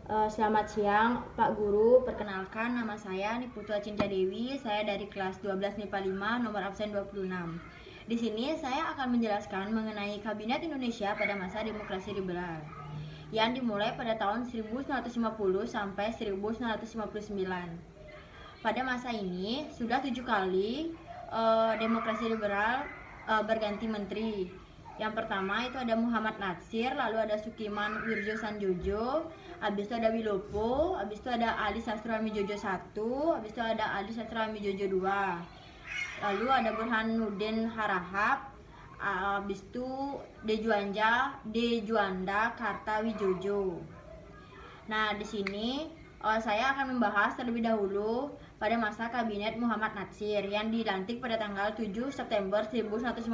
Selamat siang Pak Guru, perkenalkan nama saya Niputua Cinta Dewi, saya dari kelas 12 MIPA 5, nomor absen 26. Di sini saya akan menjelaskan mengenai Kabinet Indonesia pada masa demokrasi liberal yang dimulai pada tahun 1950 sampai 1959. Pada masa ini sudah 7 kali demokrasi liberal berganti menteri. Yang pertama itu ada Muhammad Natsir, lalu ada Sukiman Wirjo Sanjojo, habis itu ada Wilopo, habis itu ada Ali Sastroami Jojo 1, habis itu ada Ali Sastroami Jojo 2. Lalu ada Burhanuddin Harahap, habis itu Dejuanda Kartawijojo. Nah, di sini saya akan membahas terlebih dahulu pada masa kabinet Muhammad Natsir yang dilantik pada tanggal 7 September 1950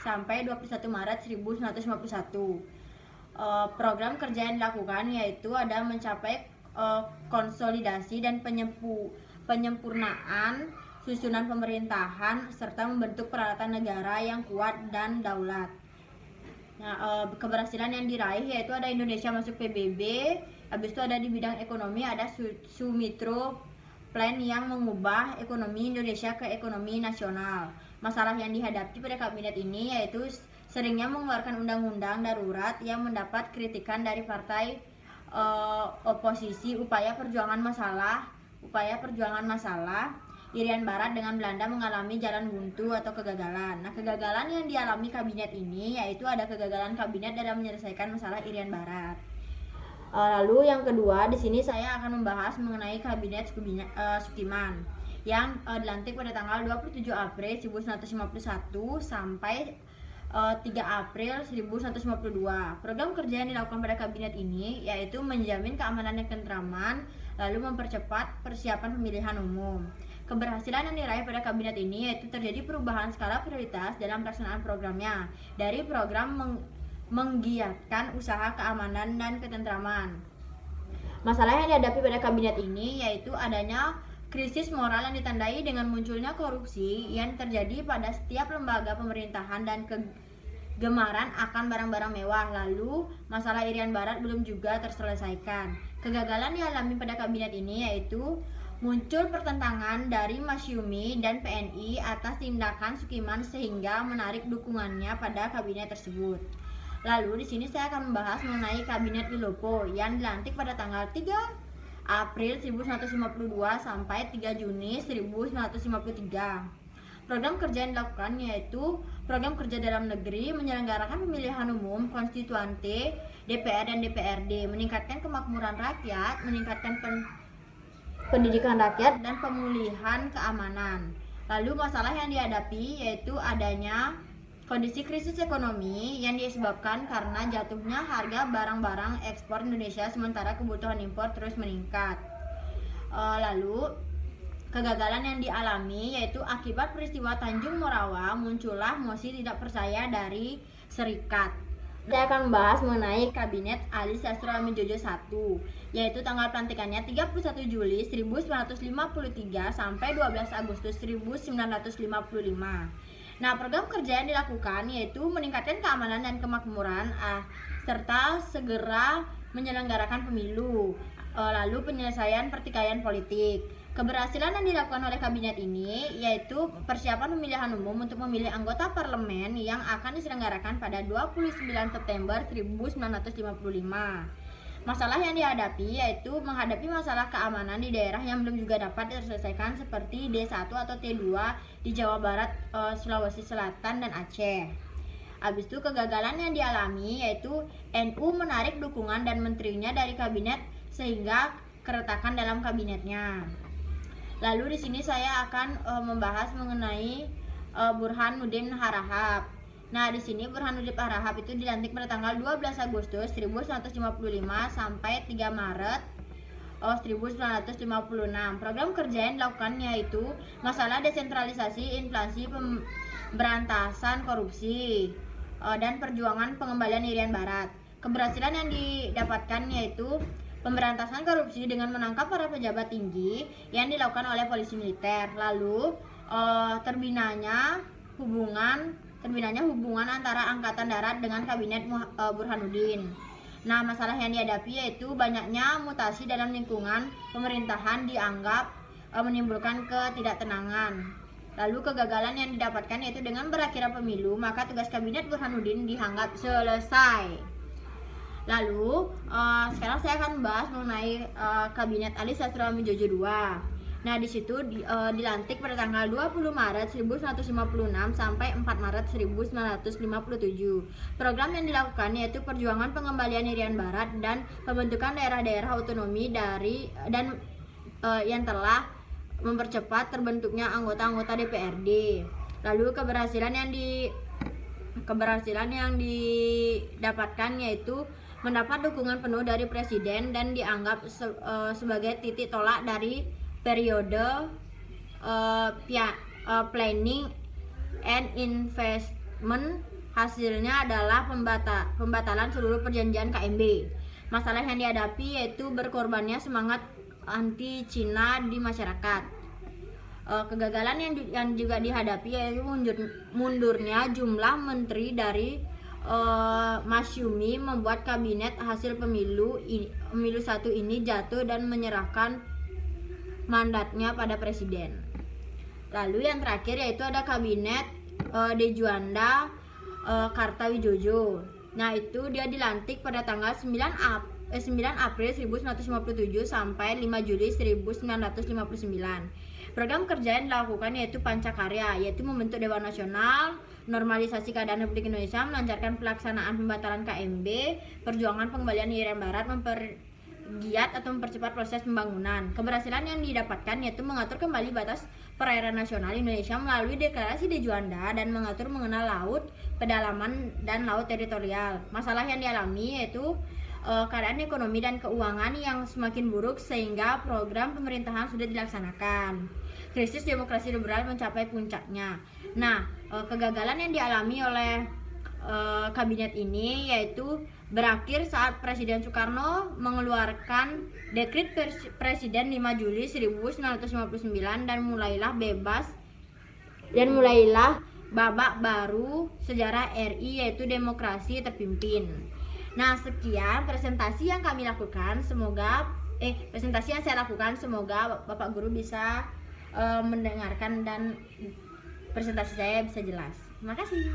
sampai 21 Maret 1951. Program kerja yang dilakukan yaitu ada mencapai konsolidasi dan penyempurnaan susunan pemerintahan serta membentuk peralatan negara yang kuat dan daulat. Nah, keberhasilan yang diraih yaitu ada Indonesia masuk PBB, habis itu ada di bidang ekonomi ada Sumitro Plan yang mengubah ekonomi Indonesia ke ekonomi nasional. Masalah yang dihadapi pada kabinet ini yaitu seringnya mengeluarkan undang-undang darurat yang mendapat kritikan dari partai oposisi. Upaya perjuangan masalah Irian Barat dengan Belanda mengalami jalan buntu atau kegagalan. Nah, kegagalan yang dialami kabinet ini yaitu ada kegagalan kabinet dalam menyelesaikan masalah Irian Barat. Lalu yang kedua, di sini saya akan membahas mengenai kabinet Sukiman yang dilantik pada tanggal 27 April 1951 sampai 3 April 1952. Program kerja yang dilakukan pada kabinet ini yaitu menjamin keamanan dan ketentraman, lalu mempercepat persiapan pemilihan umum. Keberhasilan yang diraih pada kabinet ini yaitu terjadi perubahan skala prioritas dalam pelaksanaan programnya dari program menggiatkan usaha keamanan dan ketentraman. Masalah yang dihadapi pada kabinet ini yaitu adanya krisis moral yang ditandai dengan munculnya korupsi yang terjadi pada setiap lembaga pemerintahan dan kegemaran akan barang-barang mewah. Lalu masalah Irian Barat belum juga terselesaikan. Kegagalan yang dialami pada kabinet ini yaitu muncul pertentangan dari Masyumi dan PNI atas tindakan Sukiman sehingga menarik dukungannya pada kabinet tersebut. Lalu di sini saya akan membahas mengenai kabinet Wilopo yang dilantik pada tanggal 3 April 1952 sampai 3 Juni 1953. Program kerja yang dilakukan yaitu program kerja dalam negeri, menyelenggarakan pemilihan umum, konstituante, DPR dan DPRD, meningkatkan kemakmuran rakyat, meningkatkan pendidikan rakyat dan pemulihan keamanan. Lalu masalah yang dihadapi yaitu adanya kondisi krisis ekonomi yang disebabkan karena jatuhnya harga barang-barang ekspor Indonesia sementara kebutuhan impor terus meningkat. Lalu kegagalan yang dialami yaitu akibat peristiwa Tanjung Morawa muncullah mosi tidak percaya dari Serikat. Saya akan membahas mengenai kabinet Ali Sastroami Jojo 1 yaitu tanggal pelantikannya 31 Juli 1953 sampai 12 Agustus 1955. Nah, program kerja yang dilakukan yaitu meningkatkan keamanan dan kemakmuran serta segera menyelenggarakan pemilu, lalu penyelesaian pertikaian politik. Keberhasilan yang dilakukan oleh kabinet ini yaitu persiapan pemilihan umum untuk memilih anggota parlemen yang akan diselenggarakan pada 29 September 1955. Masalah yang dihadapi yaitu menghadapi masalah keamanan di daerah yang belum juga dapat diselesaikan seperti D1 atau T2 di Jawa Barat, Sulawesi Selatan, dan Aceh. Habis itu kegagalan yang dialami yaitu NU menarik dukungan dan menterinya dari kabinet sehingga keretakan dalam kabinetnya. Lalu di sini saya akan membahas mengenai Burhanuddin Harahap. Nah, di sini Burhanuddin Harahap itu dilantik pada tanggal 12 Agustus 1955 sampai 3 Maret 1956. Program kerja yang dilakukan yaitu masalah desentralisasi, inflasi, pemberantasan korupsi, dan perjuangan pengembalian Irian Barat. Keberhasilan yang didapatkan yaitu pemberantasan korupsi dengan menangkap para pejabat tinggi yang dilakukan oleh polisi militer. Lalu terbinanya hubungan antara Angkatan Darat dengan kabinet Burhanuddin. Nah, masalah yang dihadapi yaitu banyaknya mutasi dalam lingkungan pemerintahan dianggap menimbulkan ketidaktenangan. Lalu kegagalan yang didapatkan yaitu dengan berakhirnya pemilu, maka tugas kabinet Burhanuddin dianggap selesai. Lalu sekarang saya akan membahas mengenai kabinet Ali Sastro Amijojo II. Nah, di situ dilantik pada tanggal 20 Maret 1956 sampai 4 Maret 1957. Program yang dilakukan yaitu perjuangan pengembalian Irian Barat dan pembentukan daerah-daerah otonomi yang telah mempercepat terbentuknya anggota-anggota DPRD. Lalu keberhasilan yang didapatkan yaitu mendapat dukungan penuh dari presiden dan dianggap sebagai titik tolak dari periode planning and investment. Hasilnya adalah pembatalan seluruh perjanjian KMB. Masalah yang dihadapi yaitu berkorbannya semangat anti Cina di masyarakat. Kegagalan yang juga dihadapi yaitu mundurnya jumlah menteri dari Masyumi membuat kabinet hasil pemilu 1 ini jatuh dan menyerahkan mandatnya pada presiden. Lalu yang terakhir yaitu ada kabinet Dejuanda Kartawijojo. Nah, itu dia dilantik pada tanggal 9 April 1957 sampai 5 Juli 1959. Program kerja yang dilakukan yaitu Pancakarya, yaitu membentuk Dewan Nasional, normalisasi keadaan Republik Indonesia, melancarkan pelaksanaan pembatalan KMB, perjuangan pengembalian Irian Barat, mempergiat atau mempercepat proses pembangunan. Keberhasilan yang didapatkan yaitu mengatur kembali batas perairan nasional Indonesia melalui deklarasi Dejuanda dan mengatur mengenal laut, pedalaman, dan laut teritorial. Masalah yang dialami yaitu keadaan ekonomi dan keuangan yang semakin buruk sehingga program pemerintahan sudah dilaksanakan. Krisis demokrasi liberal mencapai puncaknya. Nah, kegagalan yang dialami oleh kabinet ini yaitu berakhir saat Presiden Soekarno mengeluarkan dekret Presiden 5 Juli 1959 dan mulailah babak baru sejarah RI yaitu demokrasi terpimpin. Nah, sekian presentasi yang saya lakukan. Semoga Bapak Guru bisa mendengarkan dan presentasi saya bisa jelas. Terima kasih.